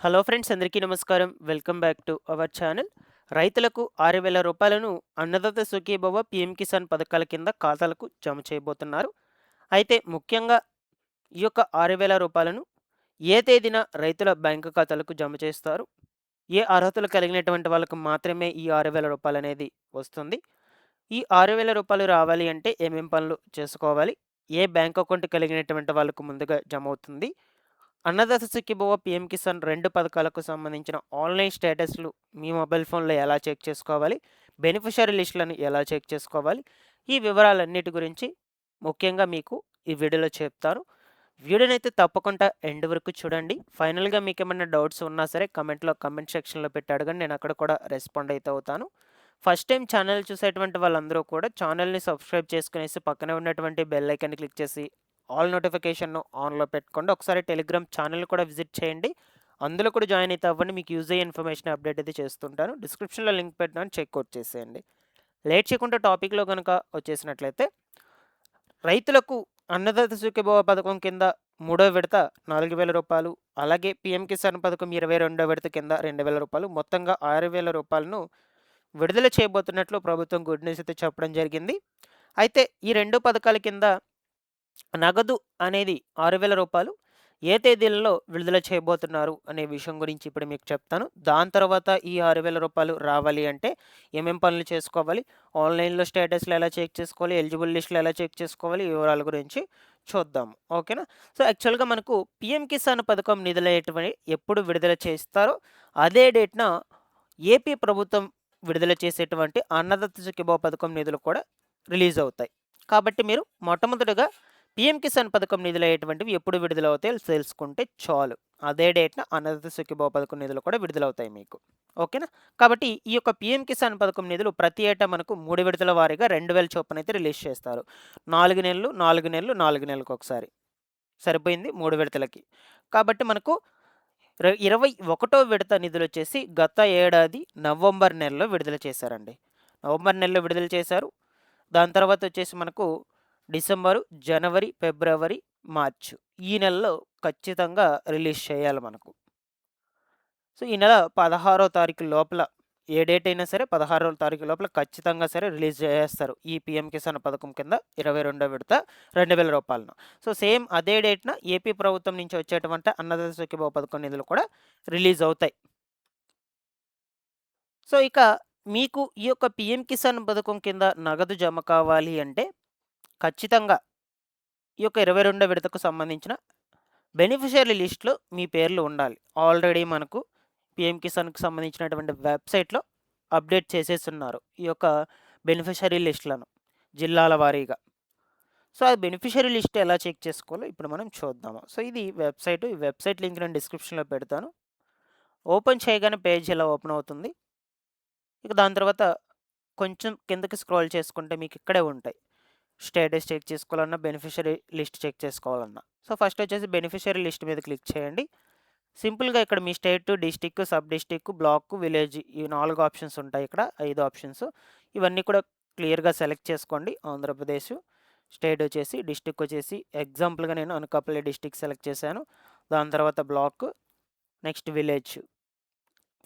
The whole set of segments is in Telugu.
హలో ఫ్రెండ్స్, అందరికీ నమస్కారం. Welcome back to our channel. రైతులకు రూ. 6,000 అన్నదాత సుఖీభవ పీఎం కిసాన్ పథకాల కింద ఖాతాలకు జమ చేయబోతున్నారు. అయితే ముఖ్యంగా ఈ యొక్క రూ. 6,000 ఏ తేదీన రైతుల బ్యాంకు ఖాతాలకు జమ చేస్తారు? ఏ అర్హతలు కలిగినటువంటి వాళ్ళకు మాత్రమే ఈ రూ. 6,000 అనేది వస్తుంది? ఈ రూ. 6,000 రావాలి అంటే ఏమేం పనులు చేసుకోవాలి? ఏ బ్యాంక్ అకౌంట్ కలిగినటువంటి వాళ్ళకు ముందుగా జమ అవుతుంది? అన్నదాత సుఖీభవ పీఎం కిసాన్ 2 పథకాలకు సంబంధించిన ఆన్‌లైన్ స్టేటస్‌లు మీ మొబైల్ ఫోన్‌లో ఎలా చెక్ చేసుకోవాలి? బెనిఫిషియరీ లిస్ట్‌లను ఎలా చెక్ చేసుకోవాలి? ఈ వివరాలన్నిటి గురించి ముఖ్యంగా మీకు ఈ వీడియోలో చెప్తాను. వీడియోనైతే తప్పకుండా ఎండ్ వరకు చూడండి. ఫైనల్‌గా మీకేమన్నా డౌట్స్ ఉన్నా సరే కామెంట్ సెక్షన్‌లో పెట్టి అడగండి. నేను అక్కడ కూడా రెస్పాండ్ అయితే అవుతాను. ఫస్ట్ టైం ఛానల్ చూసేటువంటి వాళ్ళందరూ కూడా ఛానల్‌ని సబ్స్క్రైబ్ చేసుకునేసి పక్కనే ఉన్నటువంటి బెల్ ఐకాన్‌ని క్లిక్ చేసి ఆల్ నోటిఫికేషన్‌ను ఆన్‌లో పెట్టుకోండి. ఒకసారి టెలిగ్రామ్ ఛానల్ కూడా విజిట్ చేయండి. అందులో కూడా జాయిన్ అయితే అవ్వండి. మీకు యూజ్ అయ్యే ఇన్ఫర్మేషన్ అప్డేట్ అయితే చేస్తుంటాను. డిస్క్రిప్షన్‌లో లింక్ పెట్టినాను, చెక్‌ఔట్ చేసేయండి. లేట్ చేయకుండా టాపిక్‌లో గనుక వచ్చేసినట్లయితే, రైతులకు అన్నదాత సుఖీభవ పథకం కింద మూడో విడత రూ. 4,000, అలాగే పీఎం కిసాన్ పథకం 22వ విడత కింద రూ. 2,000, మొత్తంగా రూ. 6,000 విడుదల చేయబోతున్నట్లు ప్రభుత్వం గుడ్ న్యూస్ అయితే చెప్పడం జరిగింది. అయితే ఈ 2 పథకాల కింద నగదు అనేది రూ. 6,000 ఏ తేదీలలో విడుదల చేయబోతున్నారు అనే విషయం గురించి ఇప్పుడు మీకు చెప్తాను. దాని తర్వాత ఈ రూ. 6,000 రావాలి అంటే ఏమేం పనులు చేసుకోవాలి? ఆన్‌లైన్‌లో స్టేటస్‌లు ఎలా చెక్ చేసుకోవాలి? ఎలిజిబుల్ లిస్ట్‌లు ఎలా చెక్ చేసుకోవాలి? ఈ వివరాల గురించి చూద్దాము. ఓకేనా? సో, యాక్చువల్‌గా మనకు పీఎం కిసాన్ పథకం నిధులనేటివి ఎప్పుడు విడుదల చేస్తారో అదే డేట్‌న ఏపీ ప్రభుత్వం విడుదల చేసేటువంటి అన్నదాత సుఖీభవ పథకం నిధులు కూడా రిలీజ్ అవుతాయి. కాబట్టి మీరు మొట్టమొదటగా పీఎం కిసాన్ పథకం నిధులయ్యేటువంటివి ఎప్పుడు విడుదలవుతాయో తెలుసుకుంటే చాలు. అదే డేట్‌న అన్నదాత సుఖీభవ పథకం నిధులు కూడా విడుదలవుతాయి మీకు. ఓకేనా? కాబట్టి ఈ యొక్క పీఎం కిసాన్ పథకం నిధులు ప్రతి ఏటా మనకు 3 విడతల వారీగా 2,000 చొప్పున అయితే రిలీజ్ చేస్తారు. 4 నెలలు, 4 నెలలు, 4 నెలలకొకసారి. సరిపోయింది 3 విడతలకి. కాబట్టి మనకు 21వ విడత నిధులొచ్చేసి గత ఏడాది నవంబర్ నెలలో విడుదల చేశారండి. నవంబర్ నెలలో విడుదల చేశారు. దాని తర్వాత వచ్చేసి మనకు డిసెంబరు, జనవరి, ఫిబ్రవరి, మార్చ్ ఈ నెలలో ఖచ్చితంగా రిలీజ్ చేయాలి మనకు. సో, ఈ నెల 16వ తారీఖు లోపల ఏ డేట్ అయినా సరే 16వ తారీఖు లోపల ఖచ్చితంగా సరే రిలీజ్ చేసేస్తారు. ఈ పీఎం కిసాన్ పథకం కింద 22వ విడత రూ. 2,000. సో, సేమ్ అదే డేట్‌న ఏపీ ప్రభుత్వం నుంచి వచ్చేటువంటి అన్నదాత సుఖీభవ పథకం నిధులు కూడా రిలీజ్ అవుతాయి. సో, ఇక మీకు ఈ యొక్క పీఎం కిసాన్ పథకం కింద నగదు జమ కావాలి అంటే ఖచ్చితంగా ఈ యొక్క 22వ విడతకు సంబంధించిన బెనిఫిషియరీ లిస్ట్‌లో మీ పేర్లు ఉండాలి. ఆల్రెడీ మనకు పీఎం కిసాన్‌కి సంబంధించినటువంటి వెబ్‌సైట్‌లో అప్డేట్ చేసేసున్నారు. ఈ యొక్క బెనిఫిషియరీ లిస్ట్‌లను జిల్లాల వారీగా. సో, ఆ బెనిఫిషియరీ లిస్ట్ ఎలా చెక్ చేసుకోవాలో ఇప్పుడు మనం చూద్దాము. సో, ఇది వెబ్‌సైట్. ఈ వెబ్‌సైట్ లింక్ నేను డిస్క్రిప్షన్‌లో పెడతాను. ఓపెన్ చేయగానే పేజ్ ఇలా ఓపెన్ అవుతుంది. ఇక దాని తర్వాత కొంచెం కిందకి స్క్రోల్ చేసుకుంటే మీకు ఇక్కడే ఉంటాయి. స్టేటస్ చెక్ చేసుకోవాలన్నా, బెనిఫిషియరీ లిస్ట్ చెక్ చేసుకోవాలన్నా. సో, ఫస్ట్ వచ్చేసి బెనిఫిషియరీ లిస్ట్ మీద క్లిక్ చేయండి. సింపుల్‌గా ఇక్కడ మీ state, district, sub district, block, village ఈ 4 ఆప్షన్స్ ఉంటాయి ఇక్కడ. 5 ఆప్షన్స్. ఇవన్నీ కూడా క్లియర్‌గా సెలెక్ట్ చేసుకోండి. ఆంధ్రప్రదేశ్, స్టేట్ వచ్చేసి, డిస్ట్రిక్ట్ వచ్చేసి ఎగ్జాంపుల్‌గా నేను అనకాపల్లి డిస్ట్రిక్ట్ సెలెక్ట్ చేశాను. దాని తర్వాత బ్లాక్, నెక్స్ట్ విలేజ్.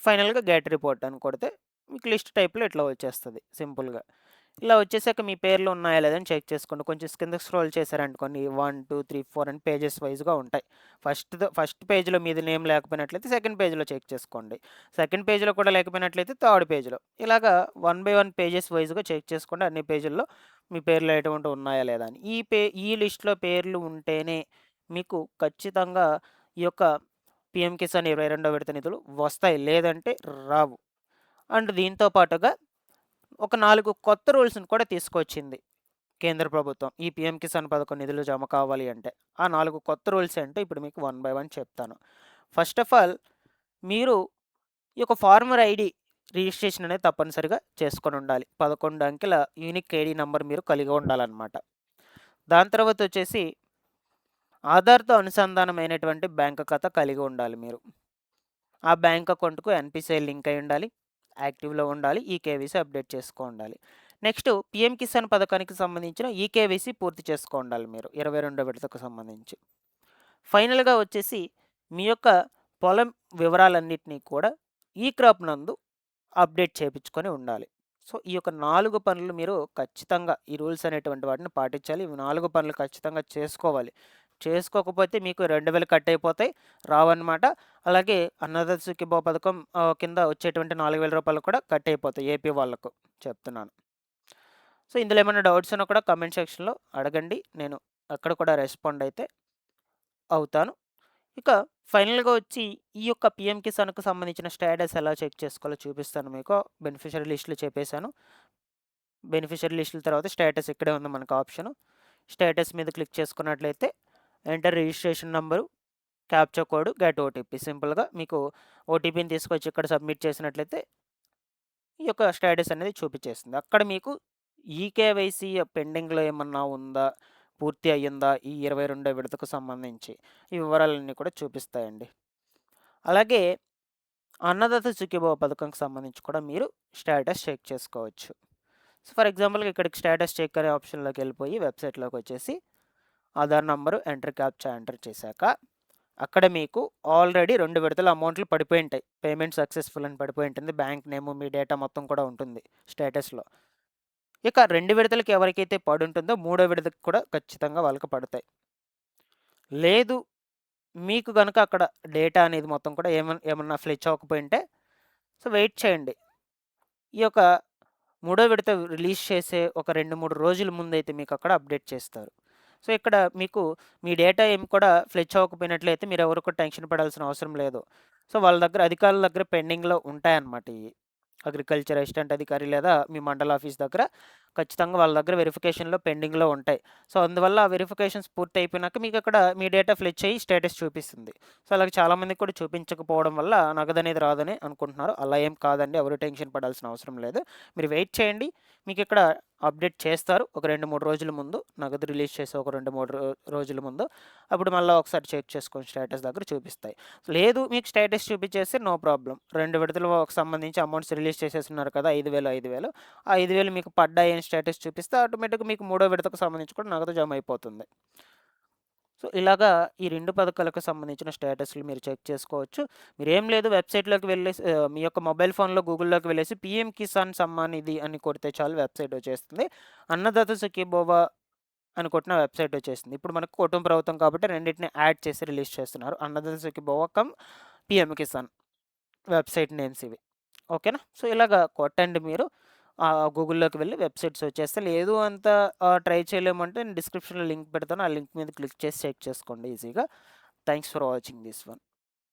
ఫైనల్‌గా గెట్ రిపోర్ట్ అని కొడితే మీకు లిస్ట్ టైప్‌లో ఇట్లా వచ్చేస్తది సింపుల్‌గా. ఇలా వచ్చేసాక మీ పేర్లు ఉన్నాయా లేదా అని చెక్ చేసుకోండి. కొంచెం కిందకి స్క్రోల్ చేశారనుకోండి 1, 2, 3, 4 అని పేజెస్ వైస్‌గా ఉంటాయి. ఫస్ట్ పేజ్‌లో మీది నేమ్ లేకపోయినట్లయితే సెకండ్ పేజ్‌లో చెక్ చేసుకోండి. సెకండ్ పేజ్‌లో కూడా లేకపోయినట్లయితే థర్డ్ పేజ్‌లో. ఇలాగా 1 బై 1 పేజెస్ వైస్‌గా చెక్ చేసుకోండి. అన్ని పేజీల్లో మీ పేర్లు ఎటువంటివి ఉన్నాయా లేదా అని. ఈ లిస్ట్‌లో పేర్లు ఉంటేనే మీకు ఖచ్చితంగా ఈ యొక్క పీఎం కిసాన్ 22వ విడత నిధులు వస్తాయి. లేదంటే రావు. అండ్ దీంతో పాటుగా ఒక 4 కొత్త రూల్స్‌ని కూడా తీసుకొచ్చింది కేంద్ర ప్రభుత్వం. ఈ పీఎం కిసాన్ పథకం నిధులు జమ కావాలి అంటే. ఆ 4 కొత్త రూల్స్ ఏంటో ఇప్పుడు మీకు వన్ బై వన్ చెప్తాను. ఫస్ట్ ఆఫ్ ఆల్ మీరు ఈ యొక్క ఫార్మర్ ఐడీ రిజిస్ట్రేషన్ అనేది తప్పనిసరిగా చేసుకొనుండాలి. 11 అంకెల యూనిక్ ఐడీ నంబర్ మీరు కలిగి ఉండాలన్నమాట. దాని తర్వాత వచ్చేసి ఆధార్‌తో అనుసంధానమైనటువంటి బ్యాంక్ ఖాతా కలిగి ఉండాలి మీరు. ఆ బ్యాంక్ అకౌంట్‌కు ఎన్‌పిసిఐ లింక్ అయి ఉండాలి. యాక్టివ్‌లో ఉండాలి. ఈకేవైసీ అప్డేట్ ఉండాలి. నెక్స్ట్ పీఎం కిసాన్ పథకానికి సంబంధించిన ఈకేవైసీ పూర్తి ఉండాలి మీరు 22వ విడతకు సంబంధించి. ఫైనల్‌గా వచ్చేసి మీ యొక్క పొలం వివరాలన్నిటిని కూడా ఈ క్రాప్ నందు అప్డేట్ చేపించుకొని ఉండాలి. సో, ఈ యొక్క 4 పనులు మీరు ఖచ్చితంగా ఈ రూల్స్ అనేటువంటి వాటిని పాటించాలి. ఇవి 4 పనులు ఖచ్చితంగా చేసుకోవాలి. చేసుకోకపోతే మీకు 2000 కట్ అయిపోతాయి. రావన్నమాట. అలాగే అన్నదాత సుఖీభవ పథకం కింద వచ్చేటువంటి రూ. 4000 కూడా కట్ అయిపోతాయి ఏపీ వాళ్ళకు చెప్తున్నాను. సో, ఇందులో ఏమైనా డౌట్స్ ఉన్నా కూడా కామెంట్ సెక్షన్‌లో అడగండి. నేను అక్కడ కూడా రెస్పాండ్ అయితే అవుతాను. ఇక ఫైనల్‌గా వచ్చి ఈ యొక్క పీఎం కిసాన్‌కు సంబంధించిన స్టేటస్ ఎలా చెక్ చేసుకోవాలో చూపిస్తాను మీకు. బెనిఫిషియరీ లిస్టులు చెప్పేసాను. బెనిఫిషియరీ లిస్టుల తర్వాత స్టేటస్ ఇక్కడే ఉంది మనకు ఆప్షను. స్టేటస్ మీద క్లిక్ చేసుకున్నట్లయితే enter registration number, captcha code, get OTP సింపుల్‌గా మీకు ఓటీపీని తీసుకొచ్చి ఇక్కడ సబ్మిట్ చేసినట్లయితే ఈ యొక్క స్టేటస్ అనేది చూపించేస్తుంది. అక్కడ మీకు ఈకేవైసీ పెండింగ్‌లో ఏమన్నా ఉందా? పూర్తి అయ్యిందా? ఈ 22వ విడతకు సంబంధించి ఈ వివరాలన్నీ కూడా చూపిస్తాయండి. అలాగే అన్నదాత సుఖీభవ పథకంకి సంబంధించి కూడా మీరు స్టేటస్ చెక్ చేసుకోవచ్చు. సో, ఫర్ ఎగ్జాంపుల్‌గా ఇక్కడికి స్టేటస్ చెక్ అనే ఆప్షన్‌లోకి వెళ్ళిపోయి వెబ్‌సైట్‌లోకి వచ్చేసి Aadhaar number enter captcha enter చేశాక అక్కడ మీకు ఆల్రెడీ 2 విడతల అమౌంట్లు పడిపోయి ఉంటాయి. పేమెంట్ సక్సెస్‌ఫుల్ అని పడిపోయి ఉంటుంది. బ్యాంక్ నేము, మీ డేటా మొత్తం కూడా ఉంటుంది స్టేటస్‌లో. ఇక 2 విడతలకి ఎవరికైతే పడుంటుందో మూడో విడతకి కూడా ఖచ్చితంగా వాళ్ళకి పడతాయి. లేదు మీకు గనక అక్కడ డేటా అనేది మొత్తం కూడా ఏమన్నా ఫ్లెచ్ అవ్వకపోయుంటే సో, వెయిట్ చేయండి. ఈ యొక్క మూడో విడత రిలీజ్ చేసే ఒక 2, 3 రోజుల ముందైతే మీకు అక్కడ అప్డేట్ చేస్తారు. సో, ఇక్కడ మీకు మీ డేటా ఏమి కూడా ఫ్లెచ్ అవ్వకపోయినట్లయితే మీరెవరు కూడా టెన్షన్ పడాల్సిన అవసరం లేదు. సో, వాళ్ళ దగ్గర అధికారుల దగ్గర పెండింగ్‌లో ఉంటాయన్నమాట ఇయి. అగ్రికల్చర్ అసిస్టెంట్ అధికారి లేదా మీ మండల ఆఫీస్ దగ్గర ఖచ్చితంగా వాళ్ళ దగ్గర వెరిఫికేషన్‌లో పెండింగ్‌లో ఉంటాయి. సో, అందువల్ల ఆ వెరిఫికేషన్స్ పూర్తి అయిపోయినాక మీకు అక్కడ మీ డేటా ఫ్లెచ్ అయ్యి స్టేటస్ చూపిస్తుంది. సో, అలాగ చాలామందికి కూడా చూపించకపోవడం వల్ల నగదనేది రాదని అనుకుంటున్నారు. అలా ఏం కాదండి. ఎవరు టెన్షన్ పడాల్సిన అవసరం లేదు. మీరు వెయిట్ చేయండి. మీకు ఇక్కడ అప్డేట్ చేస్తారు. ఒక 2, 3 రోజుల ముందు నగదు రిలీజ్ చేసే ఒక 2, 3 రోజుల ముందు. అప్పుడు మళ్ళా ఒకసారి చెక్ చేసుకొని స్టేటస్ దగ్గర చూపిస్తాయి. లేదు మీకు స్టేటస్ చూపించేస్తే నో ప్రాబ్లమ్. 2 విడతలకు సంబంధించి అమౌంట్స్ రిలీజ్ చేసేస్తున్నారు కదా! 5,000, 5,000 ఆ 5,000 మీకు పడ్డాయని స్టేటస్ చూపిస్తే ఆటోమేటిక్‌గా మీకు మూడో విడతకు సంబంధించి కూడా నగదు జమ అయిపోతుంది. సో, ఇలాగా ఈ 2 పథకాలకు సంబంధించిన స్టేటస్‌లు మీరు చెక్ చేసుకోవచ్చు. మీరేం లేదు వెబ్‌సైట్‌లోకి వెళ్ళేసి మీ యొక్క మొబైల్ ఫోన్‌లో గూగుల్‌లోకి వెళ్ళేసి పీఎం కిసాన్ సమ్మాన్ నిధి అని కొడితే చాలు వెబ్‌సైట్ వచ్చేస్తుంది. అన్నదాత సుఖీభవ అని కొట్టిన వెబ్‌సైట్ వచ్చేసింది. ఇప్పుడు మనకు కుటుంబ ప్రభుత్వం కాబట్టి రెండిటిని యాడ్ చేసి రిలీజ్ చేస్తున్నారు. Annadata Sukhibhava cum PM Kisan website names ఇవి. ఓకేనా? సో, ఇలాగా కొట్టండి మీరు. గూగుల్‌లోకి వెళ్ళి వెబ్‌సైట్స్ వచ్చేస్తాయి. లేదు అంత ట్రై చేయలేమంటే నేను డిస్క్రిప్షన్‌లో లింక్ పెడతాను. ఆ లింక్ మీద క్లిక్ చేసి చెక్ చేసుకోండి ఈజీగా. Thanks for watching this one.